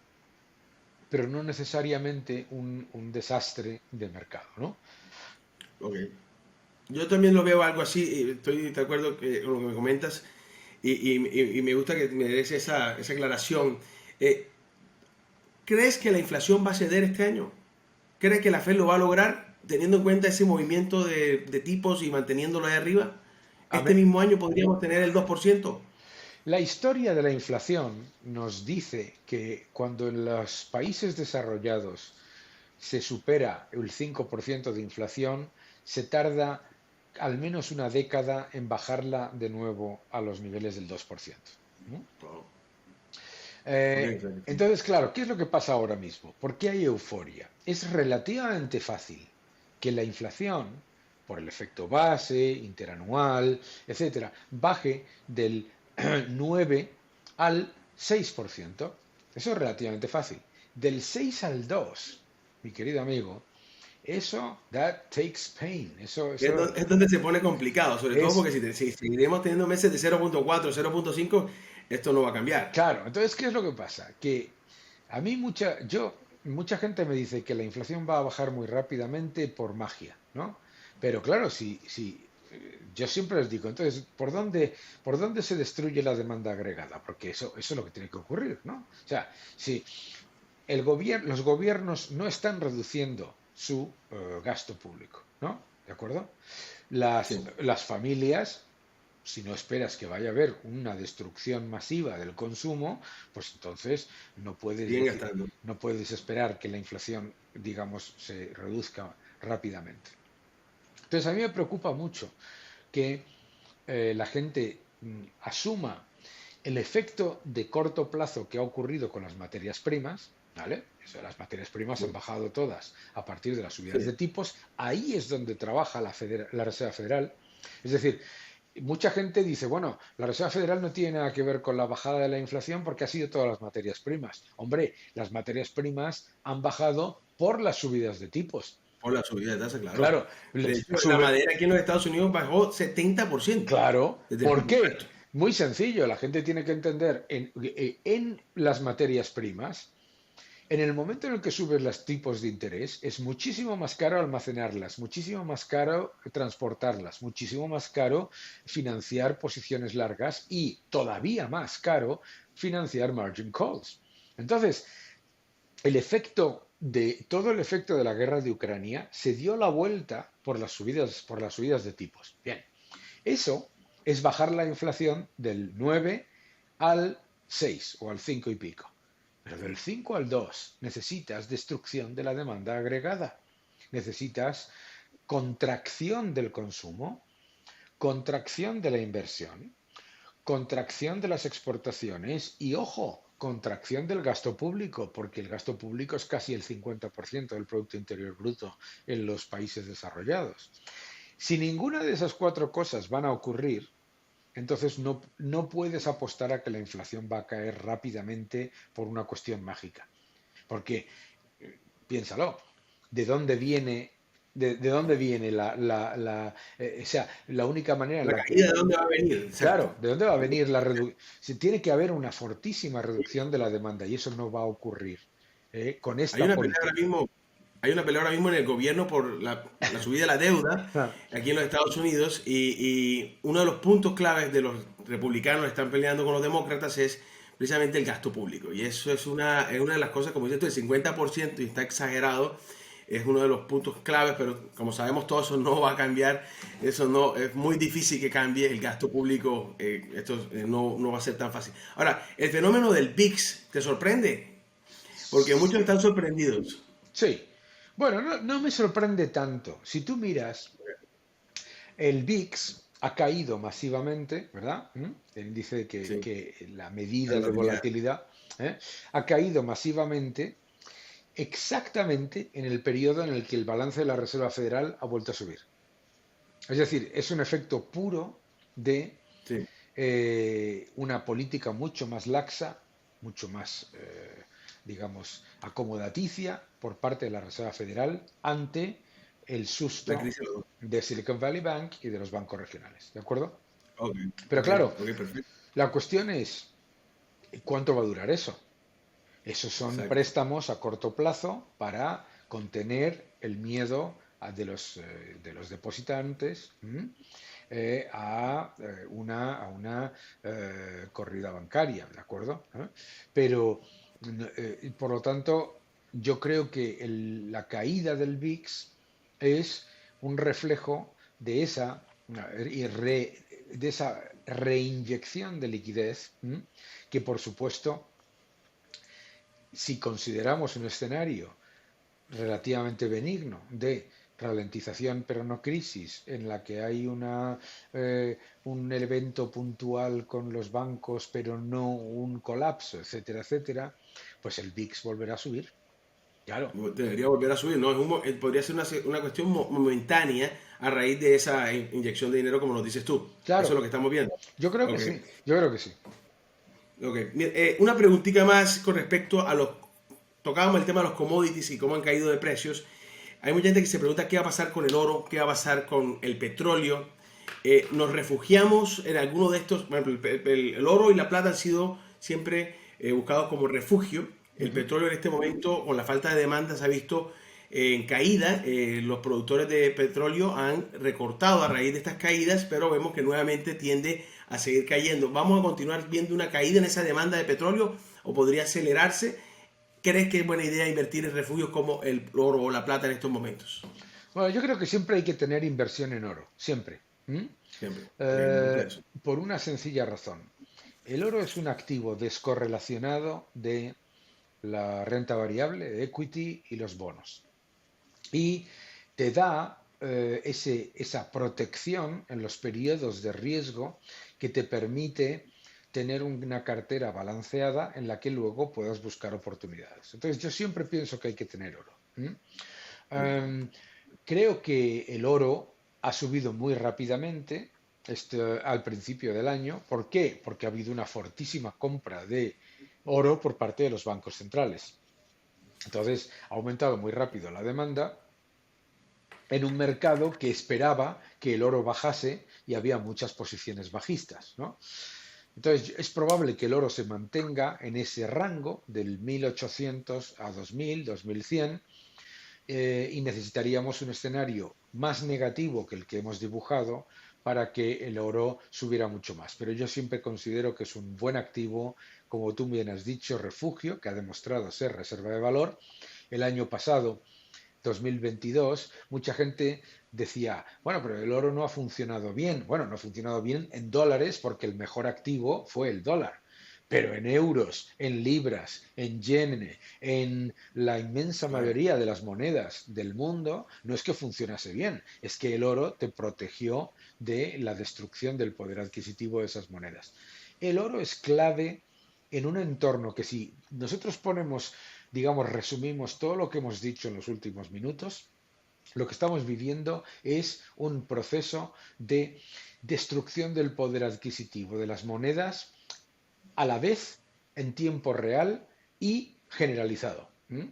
pero no necesariamente un desastre de mercado, ¿no? Ok. Yo también lo veo algo así, y estoy de acuerdo con lo que me comentas y me gusta que me des esa aclaración. Eh, ¿Crees que la inflación va a ceder este año? ¿Crees que la Fed lo va a lograr teniendo en cuenta ese movimiento de tipos y manteniéndolo ahí arriba? A Este ver, mismo año podríamos tener el 2%. la historia de la inflación nos dice que cuando en los países desarrollados se supera el 5% de inflación, se tarda al menos una década en bajarla de nuevo a los niveles del 2%. ¿No? Oh, ok, Entonces, claro, ¿qué es lo que pasa ahora mismo? ¿Por qué hay euforia? Es relativamente fácil que la inflación, por el efecto base, interanual, etcétera, baje del 9 al 6%. Eso es relativamente fácil. Del 6 al 2, mi querido amigo, eso, that takes pain. es donde se pone complicado, sobre todo Es porque si seguiremos teniendo meses de 0.4, 0.5, esto no va a cambiar. claro. Entonces, ¿qué es lo que pasa? Que a mí mucha gente me dice que la inflación va a bajar muy rápidamente por magia, ¿no? Pero claro, yo siempre les digo, entonces, ¿por dónde se destruye la demanda agregada? Porque eso es lo que tiene que ocurrir, ¿no? O sea, si los gobiernos no están reduciendo su gasto público, ¿no? ¿De acuerdo? Las, Sí, las familias, si no esperas que vaya a haber una destrucción masiva del consumo, pues entonces no puedes siguen decir, gastando. no puedes esperar que la inflación, digamos, se reduzca rápidamente. Entonces a mí me preocupa mucho que la gente asuma el efecto de corto plazo que ha ocurrido con las materias primas, ¿vale? Eso, las materias primas han Sí, bajado todas a partir de las subidas de sí. tipos. Ahí es donde trabaja la Reserva Federal. Es decir, mucha gente dice, bueno, la Reserva Federal no tiene nada que ver con la bajada de la inflación porque ha sido todas las materias primas. Hombre, las materias primas han bajado por las subidas de tipos. Por la subida de tasa, claro. Claro, De hecho, la sube, madera aquí en los Estados Unidos bajó 70% claro. desde el ¿Por pico qué? alto. Muy sencillo, la gente tiene que entender en las materias primas. En el momento en el que subes los tipos de interés, es muchísimo más caro almacenarlas, muchísimo más caro transportarlas, muchísimo más caro financiar posiciones largas y todavía más caro financiar margin calls. Entonces, todo el efecto de la guerra de Ucrania se dio la vuelta por las subidas de tipos. Bien, eso es bajar la inflación del 9 al 6 o al 5 y pico. Pero del 5 al 2 necesitas destrucción de la demanda agregada. Necesitas contracción del consumo, contracción de la inversión, contracción de las exportaciones y, ojo, contracción del gasto público, porque el gasto público es casi el 50% del Producto Interior Bruto en los países desarrollados. Si ninguna de esas 4 cosas van a ocurrir, entonces no puedes apostar a que la inflación va a caer rápidamente por una cuestión mágica. Porque, piénsalo, ¿de dónde viene, de dónde viene o sea, la única manera en La la que, caída de dónde va a venir, exacto. claro, ¿de dónde va a venir la reducción? Si tiene que haber una fortísima reducción de la demanda y eso no va a ocurrir con Hay esta una pelea ahora política. mismo, hay una pelea ahora mismo en el gobierno por la subida de la deuda Ah, aquí en los Estados Unidos y uno de los puntos claves de los republicanos que están peleando con los demócratas es precisamente el gasto público. Y eso es una de las cosas, como dices tú, el 50% y está exagerado, es uno de los puntos claves, pero como sabemos todo eso no va a cambiar, eso no, es muy difícil que cambie el gasto público, esto no va a ser tan fácil. Ahora, el fenómeno del VIX, ¿te sorprende? Porque muchos están sorprendidos. sí, bueno, no me sorprende tanto. Si tú miras, el VIX ha caído masivamente, ¿verdad? El índice Sí, que la la medida de volatilidad. volatilidad. ¿eh? Ha caído masivamente exactamente en el periodo en el que el balance de la Reserva Federal ha vuelto a subir. Es decir, es un efecto puro de Sí. una política mucho más laxa, mucho más, digamos, acomodaticia por parte de la Reserva Federal ante el La susto crisis de los dos. de Silicon Valley Bank y de los bancos regionales. ¿De acuerdo? Ok, Pero ok, claro, ok, perfecto. la cuestión es, ¿cuánto va a durar eso? Esos son Exacto. préstamos a corto plazo para contener el miedo de los depositantes, a una corrida bancaria, ¿de acuerdo? ¿Eh? Pero, por lo tanto, yo creo que la caída del VIX es un reflejo de de esa reinyección de liquidez, que por supuesto, si consideramos un escenario relativamente benigno de ralentización pero no crisis, en la que hay un evento puntual con los bancos pero no un colapso, etcétera, etcétera, pues el VIX volverá a subir. Claro, Debería volver a subir, ¿no? Podría ser una cuestión momentánea a raíz de esa inyección de dinero, como nos dices tú. Eso es claro, lo que estamos viendo. yo creo que Ok, sí, yo creo que sí. ok. Mira, una preguntita más con respecto a los... Tocábamos el tema de los commodities y cómo han caído de precios. Hay mucha gente que se pregunta qué va a pasar con el oro, qué va a pasar con el petróleo. Nos refugiamos en alguno de estos. Por ejemplo, el oro y la plata han sido siempre buscados como refugio. El Ujú. petróleo en este momento, con la falta de demanda, se ha visto en caída. Los productores de petróleo han recortado a raíz de estas caídas, pero vemos que nuevamente tiende a seguir cayendo. ¿Vamos a continuar viendo una caída en esa demanda de petróleo o podría acelerarse? ¿Crees que es buena idea invertir en refugios como el oro o la plata en estos momentos? Bueno, yo creo que siempre hay que tener inversión en oro, siempre. ¿M? Siempre. Ok, me gusta eso. Por una sencilla razón. El oro es un activo descorrelacionado de la renta variable, de equity y los bonos. Y te da esa protección en los periodos de riesgo que te permite tener una cartera balanceada en la que luego puedas buscar oportunidades. Entonces yo siempre pienso que hay que tener oro. Em, Creo que el oro ha subido muy rápidamente al principio del año. ¿Por qué? Porque ha habido una fortísima compra de oro por parte de los bancos centrales. Entonces ha aumentado muy rápido la demanda en un mercado que esperaba que el oro bajase y había muchas posiciones bajistas, ¿no? Entonces es probable que el oro se mantenga en ese rango del 1800 a 2000, 2100, y necesitaríamos un escenario más negativo que el que hemos dibujado para que el oro subiera mucho más. Pero yo siempre considero que es un buen activo, como tú bien has dicho, refugio, que ha demostrado ser reserva de valor. El año pasado 2022, mucha gente decía, bueno, pero el oro no ha funcionado bien. Bueno, no ha funcionado bien en dólares porque el mejor activo fue el dólar. Pero en euros, en libras, en yen, en la inmensa Claro. mayoría de las monedas del mundo, no es que funcionase bien, es que el oro te protegió de la destrucción del poder adquisitivo de esas monedas. El oro es clave en un entorno que si nosotros ponemos, digamos, resumimos todo lo que hemos dicho en los últimos minutos, lo que estamos viviendo es un proceso de destrucción del poder adquisitivo de las monedas a la vez en tiempo real y generalizado. ¿M?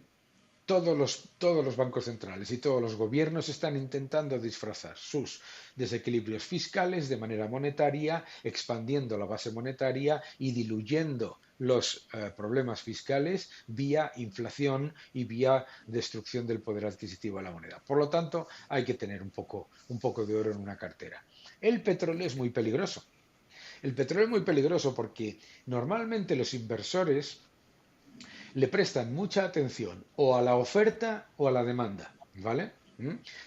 Todos los bancos centrales y todos los gobiernos están intentando disfrazar sus desequilibrios fiscales de manera monetaria, expandiendo la base monetaria y diluyendo los problemas fiscales vía inflación y vía destrucción del poder adquisitivo de la moneda. Por lo tanto, hay que tener un poco de oro en una cartera. El petróleo es muy peligroso. El petróleo es muy peligroso porque normalmente los inversores le prestan mucha atención o a la oferta o a la demanda, ¿vale?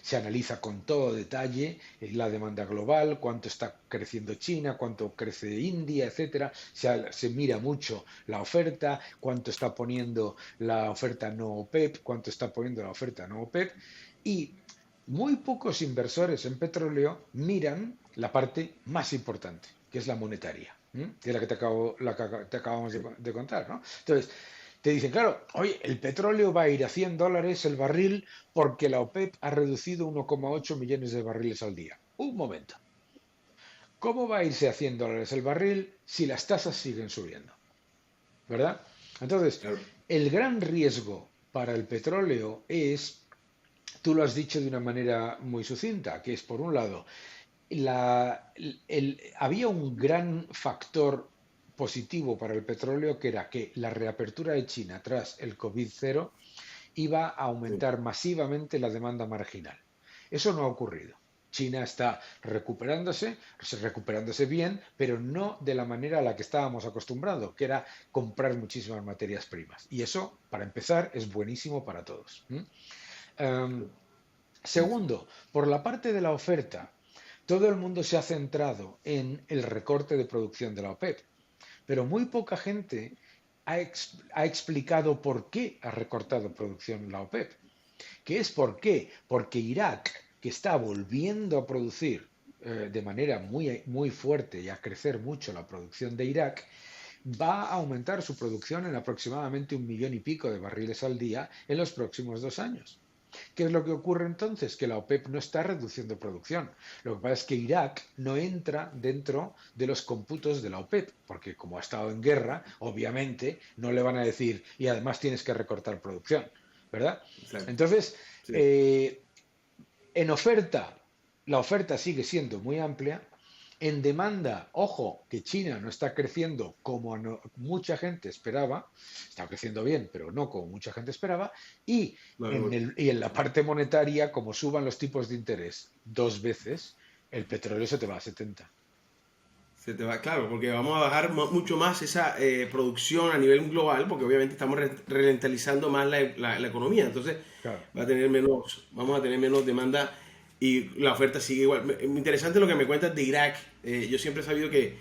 Se analiza con todo detalle la demanda global, cuánto está creciendo China, cuánto crece India, etcétera. Se mira mucho la oferta, cuánto está poniendo la oferta no OPEP, cuánto está poniendo la oferta no OPEP. Y muy pocos inversores en petróleo miran la parte más importante, que es la monetaria. que es la que te acabamos de contar, ¿no? Entonces, te dicen, claro, oye, el petróleo va a ir a $100 el barril porque la OPEP ha reducido 1,8 millones de barriles al día. Un momento. ¿Cómo va a irse a $100 el barril si las tasas siguen subiendo? ¿Verdad? Entonces, Claro. el gran riesgo para el petróleo es, tú lo has dicho de una manera muy sucinta, que es, por un lado, había un gran factor positivo para el petróleo que era que la reapertura de China tras el COVID-0 iba a Sí. aumentar masivamente la demanda marginal. Eso no ha ocurrido. China está recuperándose bien, pero no de la manera a la que estábamos acostumbrados, que era comprar muchísimas materias primas. Y eso, para empezar, es buenísimo para todos. Um, Sí, sí. Segundo, por la parte de la oferta, todo el mundo se ha centrado en el recorte de producción de la OPEP, pero muy poca gente ha explicado por qué ha recortado producción la OPEP. ¿Qué es por qué? Porque Irak, que está volviendo a producir de manera muy fuerte y a crecer mucho la producción de Irak, va a aumentar su producción en aproximadamente 1,000,000 y pico de barriles al día en los próximos 2 años. ¿Qué es lo que ocurre entonces? Que la OPEP no está reduciendo producción. Lo que pasa es que Irak no entra dentro de los cómputos de la OPEP, porque como ha estado en guerra, obviamente no le van a decir y además tienes que recortar producción, ¿verdad? Exacto. Entonces, Sí. eh, en oferta, la oferta sigue siendo muy amplia. En demanda, ojo, que China no está creciendo como mucha gente esperaba, está creciendo bien, pero no como mucha gente esperaba, y Bueno, y en la parte monetaria, como suban los tipos de interés 2 veces, el petróleo se te va a 70. se te va, claro, porque vamos a bajar mucho más esa producción a nivel global, porque obviamente estamos ralentizando más la economía, entonces Claro. vamos a tener menos demanda y la oferta sigue igual. Interesante lo que me cuentas de Irak. Yo siempre he sabido que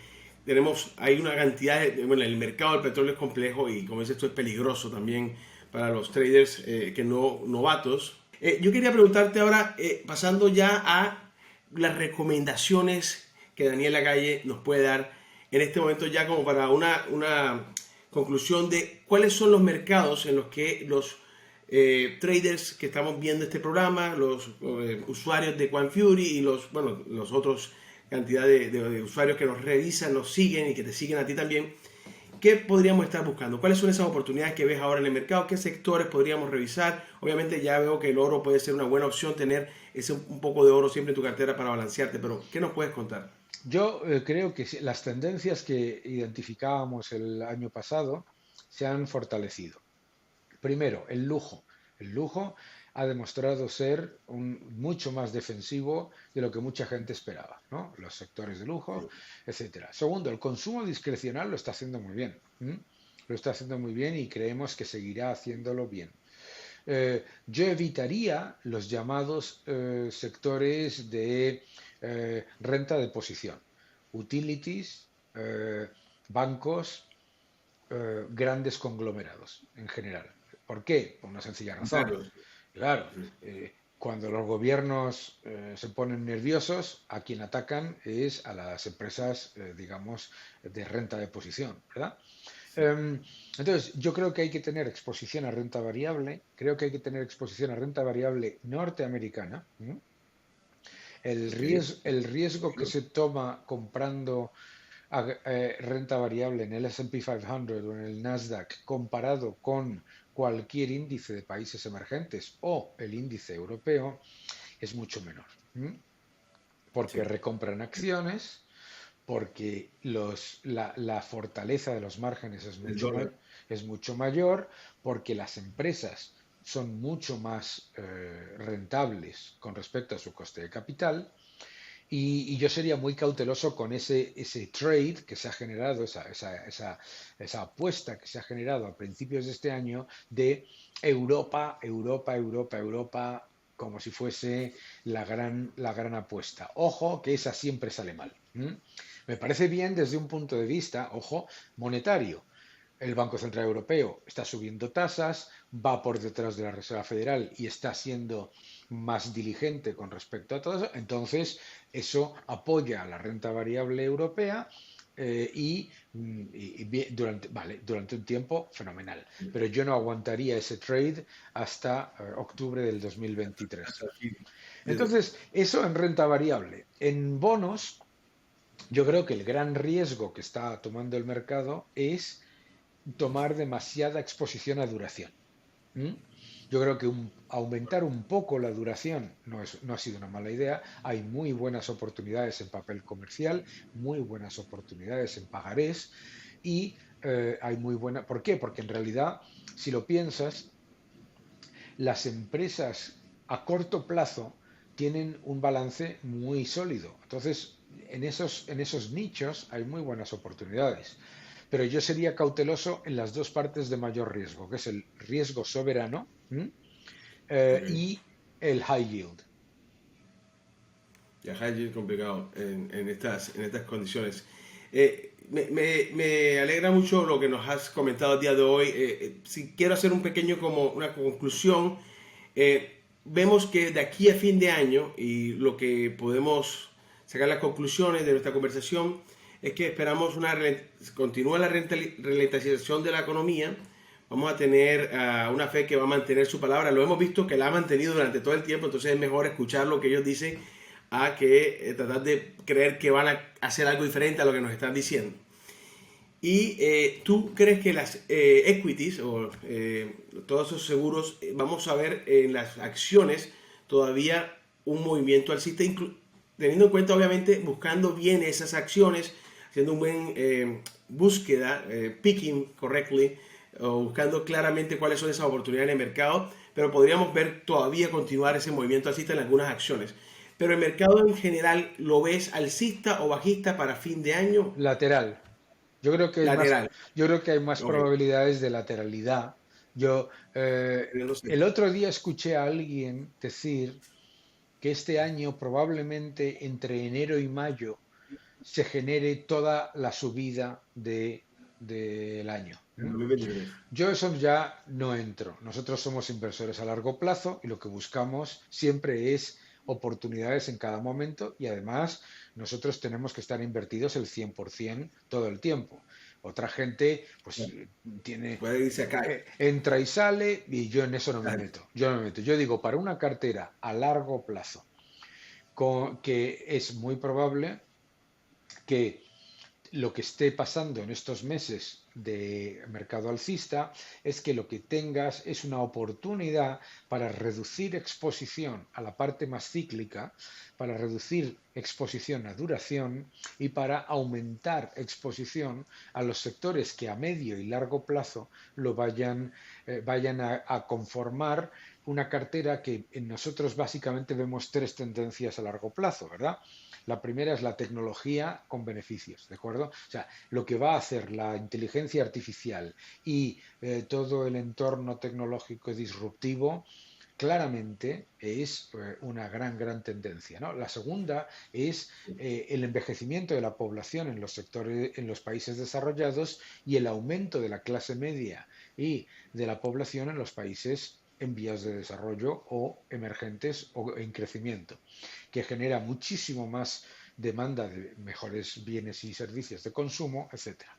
hay una cantidad bueno, el mercado del petróleo es complejo y como dices esto es peligroso también para los traders que no novatos. Yo quería preguntarte ahora, pasando ya a las recomendaciones que Daniel Lagalle nos puede dar en este momento ya como para una conclusión de cuáles son los mercados en los que los traders que estamos viendo este programa, los usuarios de Quant Fury y bueno, los otros cantidad de usuarios que nos revisan, nos siguen y que te siguen a ti también, ¿qué podríamos estar buscando? ¿Cuáles son esas oportunidades que ves ahora en el mercado? ¿Qué sectores podríamos revisar? Obviamente ya veo que el oro puede ser una buena opción, tener un poco de oro siempre en tu cartera para balancearte, pero ¿qué nos puedes contar? Yo creo que las tendencias que identificábamos el año pasado se han fortalecido. Primero, el lujo. El lujo ha demostrado ser mucho más defensivo de lo que mucha gente esperaba, ¿no? Los sectores de lujo, etcétera. Segundo, el consumo discrecional lo está haciendo muy bien. ¿M? Lo está haciendo muy bien y creemos que seguirá haciéndolo bien. Yo evitaría los llamados sectores de renta de posición, utilities, bancos, grandes conglomerados en general. ¿Por qué? Por una sencilla razón. Comentarios. Claro, cuando los gobiernos se ponen nerviosos, a quien atacan es a las empresas, digamos, de renta de posición, ¿verdad? Entonces, yo creo que hay que tener exposición a renta variable, creo que hay que tener exposición a renta variable norteamericana. ¿M? Ok. El riesgo que se toma comprando renta variable en el S&P 500 o en el Nasdaq comparado con cualquier índice de países emergentes o el índice europeo es mucho menor. ¿M? Porque Sí. recompran acciones, porque la fortaleza de los márgenes El dólar. es mucho mayor, porque las empresas son mucho más rentables con respecto a su coste de capital. Y yo sería muy cauteloso con ese trade que se ha generado, esa apuesta que se ha generado a principios de este año de Europa, Europa, Europa, Europa, como si fuese la gran apuesta. Ojo, que esa siempre sale mal. ¿M? Me parece bien desde un punto de vista, ojo, monetario. El Banco Central Europeo está subiendo tasas, va por detrás de la Reserva Federal y está siendo más diligente con respecto a todo eso. Entonces, eso apoya a la renta variable europea, durante un tiempo fenomenal. Pero yo no aguantaría ese trade hasta octubre del 2023. Hasta el fin. Entonces, eso en renta variable. En bonos, yo creo que el gran riesgo que está tomando el mercado es tomar demasiada exposición a duración. ¿Mm? Yo creo que aumentar un poco la duración no ha sido una mala idea. Hay muy buenas oportunidades en papel comercial, muy buenas oportunidades en pagarés y hay muy buena. ¿Por qué? Porque en realidad, si lo piensas, las empresas a corto plazo tienen un balance muy sólido. Entonces, en esos nichos hay muy buenas oportunidades. Pero yo sería cauteloso en las dos partes de mayor riesgo, que es el riesgo soberano, ¿m? Ok. Y el high yield. Viajar es complicado en estas condiciones. Me alegra mucho lo que nos has comentado el día de hoy. Si quiero hacer un pequeño como una conclusión, vemos que de aquí a fin de año y lo que podemos sacar las conclusiones de nuestra conversación es que esperamos continúa la ralentización de la economía. Vamos a tener una Fed que va a mantener su palabra. Lo hemos visto que la ha mantenido durante todo el tiempo, entonces es mejor escuchar lo que ellos dicen a que tratar de creer que van a hacer algo diferente a lo que nos están diciendo. ¿Y tú crees que las equities o todos esos seguros, vamos a ver en las acciones todavía un movimiento alcista, teniendo en cuenta obviamente buscando bien esas acciones, haciendo un buen búsqueda, picking correctly, o buscando claramente cuáles son esas oportunidades en el mercado, pero podríamos ver todavía continuar ese movimiento alcista en algunas acciones? Pero el mercado en general, ¿lo ves alcista o bajista para fin de año? Lateral. Yo creo que hay más, Lateral. yo creo que hay más Ok. probabilidades de lateralidad. Yo Teniendo el sentido. otro día escuché a alguien decir que este año probablemente entre enero y mayo se genere toda la subida del año. En ¿M? 2023. Yo eso ya no entro. Nosotros somos inversores a largo plazo y lo que buscamos siempre es oportunidades en cada momento y además nosotros tenemos que estar invertidos el 100% todo el tiempo. Otra gente pues tiene Puede irse acá. entra y sale y yo en eso no me meto. Yo no me meto. Yo digo, para una cartera a largo plazo que es muy probable que lo que esté pasando en estos meses de mercado alcista es que lo que tengas es una oportunidad para reducir exposición a la parte más cíclica, para reducir exposición a duración y para aumentar exposición a los sectores que a medio y largo plazo vayan a conformar una cartera que en nosotros básicamente vemos tres tendencias a largo plazo, ¿verdad? La primera es la tecnología con beneficios, ¿de acuerdo? O sea, lo que va a hacer la inteligencia artificial y todo el entorno tecnológico disruptivo claramente es una gran tendencia, ¿no? La segunda es el envejecimiento de la población en los sectores, en los países desarrollados y el aumento de la clase media y de la población en los países en vías de desarrollo o emergentes o en crecimiento, que genera muchísimo más demanda de mejores bienes y servicios de consumo, etcétera.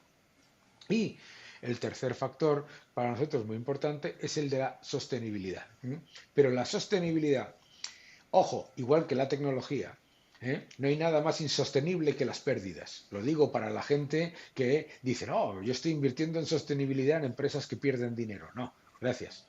Y el tercer factor para nosotros muy importante es el de la sostenibilidad. Pero la sostenibilidad, ojo, igual que la tecnología, no hay nada más insostenible que las pérdidas. Lo digo para la gente que dice, no, yo estoy invirtiendo en sostenibilidad en empresas que pierden dinero. No, gracias.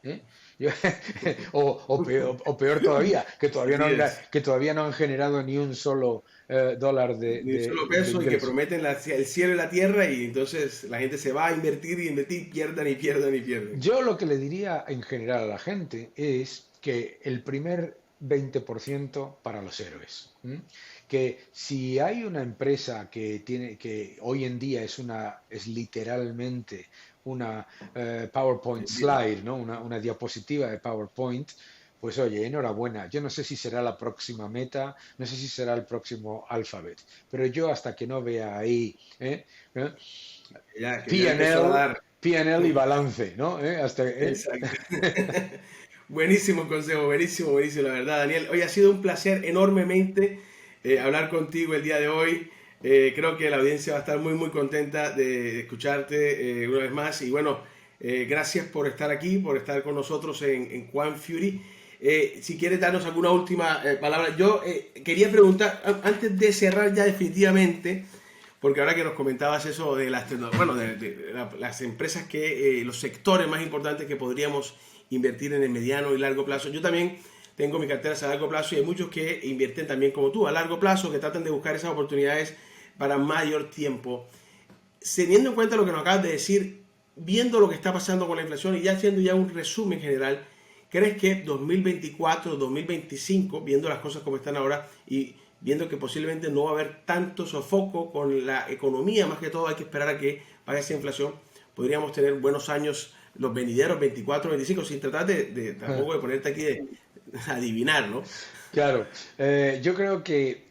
O peor todavía, Así es. que todavía no han generado ni un solo dólar de, Ni un solo de peso y que ingreso. prometen el cielo y la tierra y entonces la gente se va a invertir y invertir, pierdan y pierdan y pierden. Yo lo que le diría en general a la gente es que el primer 20% para los héroes. ¿M? Que si hay una empresa que hoy en día es literalmente una PowerPoint slide, ¿no? Una diapositiva de PowerPoint, pues oye, enhorabuena. Yo no sé si será la próxima Meta, no sé si será el próximo Alphabet, pero yo hasta que no vea ahí ¿eh? Ya, que ya empezó a P&L, dar. P&L y balance, ¿no? Exacto. Buenísimo consejo, buenísimo, buenísimo, la verdad, Daniel. Hoy ha sido un placer enormemente hablar contigo el día de hoy. Creo que la audiencia va a estar muy, muy contenta de escucharte una vez más. Y bueno, gracias por estar aquí, por estar con nosotros en Quant Fury. Si quieres darnos alguna última palabra. Yo quería preguntar, antes de cerrar ya definitivamente, porque ahora que nos comentabas eso de las, bueno, las empresas los sectores más importantes que podríamos invertir en el mediano y largo plazo. Yo también tengo mis carteras a largo plazo y hay muchos que invierten también como tú, a largo plazo, que tratan de buscar esas oportunidades para mayor tiempo. Teniendo en cuenta lo que nos acabas de decir, viendo lo que está pasando con la inflación y ya haciendo ya un resumen general, ¿crees que 2024, 2025, viendo las cosas como están ahora y viendo que posiblemente no va a haber tanto sofoco con la economía, más que todo hay que esperar a que vaya esa inflación, podríamos tener buenos años los venideros 24, 25, sin tratar de tampoco de ponerte aquí de adivinar, ¿no? Claro, yo creo que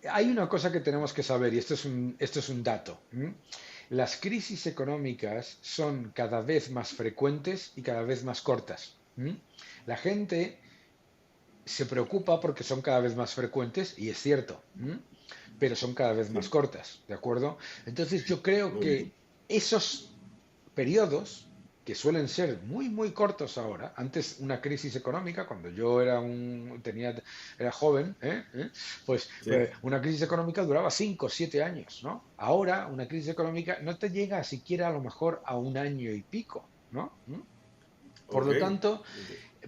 hay una cosa que tenemos que saber, y esto es un dato. ¿M? Las crisis económicas son cada vez más frecuentes y cada vez más cortas. ¿M? La gente se preocupa porque son cada vez más frecuentes, y es cierto, ¿m? Pero son cada vez más Sí, cortas, ¿de acuerdo? Entonces yo creo muy bien. que esos periodos, que suelen ser muy, muy cortos ahora, antes una crisis económica, cuando yo era joven, pues Sí, una crisis económica duraba 5 o 7 años, ¿no? Ahora una crisis económica no te llega siquiera a lo mejor a un año y pico, ¿no? Por ok. lo tanto,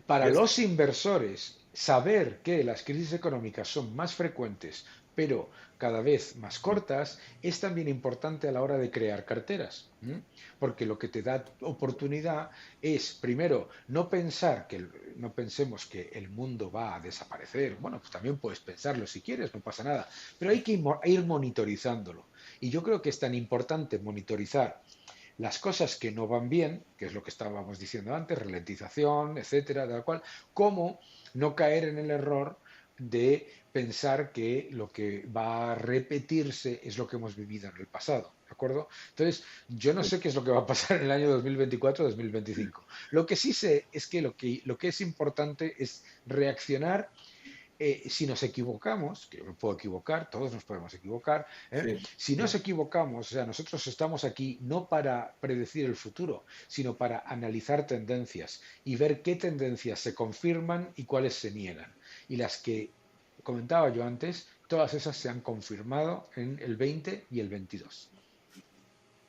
para Yes. los inversores, saber que las crisis económicas son más frecuentes, pero cada vez más cortas, es también importante a la hora de crear carteras. ¿M? Porque lo que te da oportunidad es, primero, no pensemos que el mundo va a desaparecer. Bueno, pues también puedes pensarlo si quieres, no pasa nada. Pero hay que ir monitorizándolo. Y yo creo que es tan importante monitorizar las cosas que no van bien, que es lo que estábamos diciendo antes, ralentización, etcétera, tal cual, cómo no caer en el error de pensar que lo que va a repetirse es lo que hemos vivido en el pasado, ¿de acuerdo? Entonces, yo no sé qué es lo que va a pasar en el año 2024-2025. Lo que sí sé es que lo que es importante es reaccionar si nos equivocamos, que yo me puedo equivocar, todos nos podemos equivocar, Sí, si nos sí. equivocamos, o sea, nosotros estamos aquí no para predecir el futuro, sino para analizar tendencias y ver qué tendencias se confirman y cuáles se niegan. Y las que comentaba yo antes, todas esas se han confirmado en el 20 y el 22.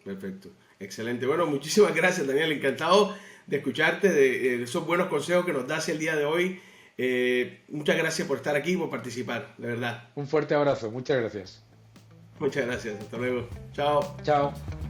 Perfecto. Excelente. Bueno, muchísimas gracias, Daniel. Encantado de escucharte, de esos buenos consejos que nos das el día de hoy. Muchas gracias por estar aquí y por participar, de verdad. Un fuerte abrazo, muchas gracias. Muchas gracias. Hasta luego. Chao. Chao.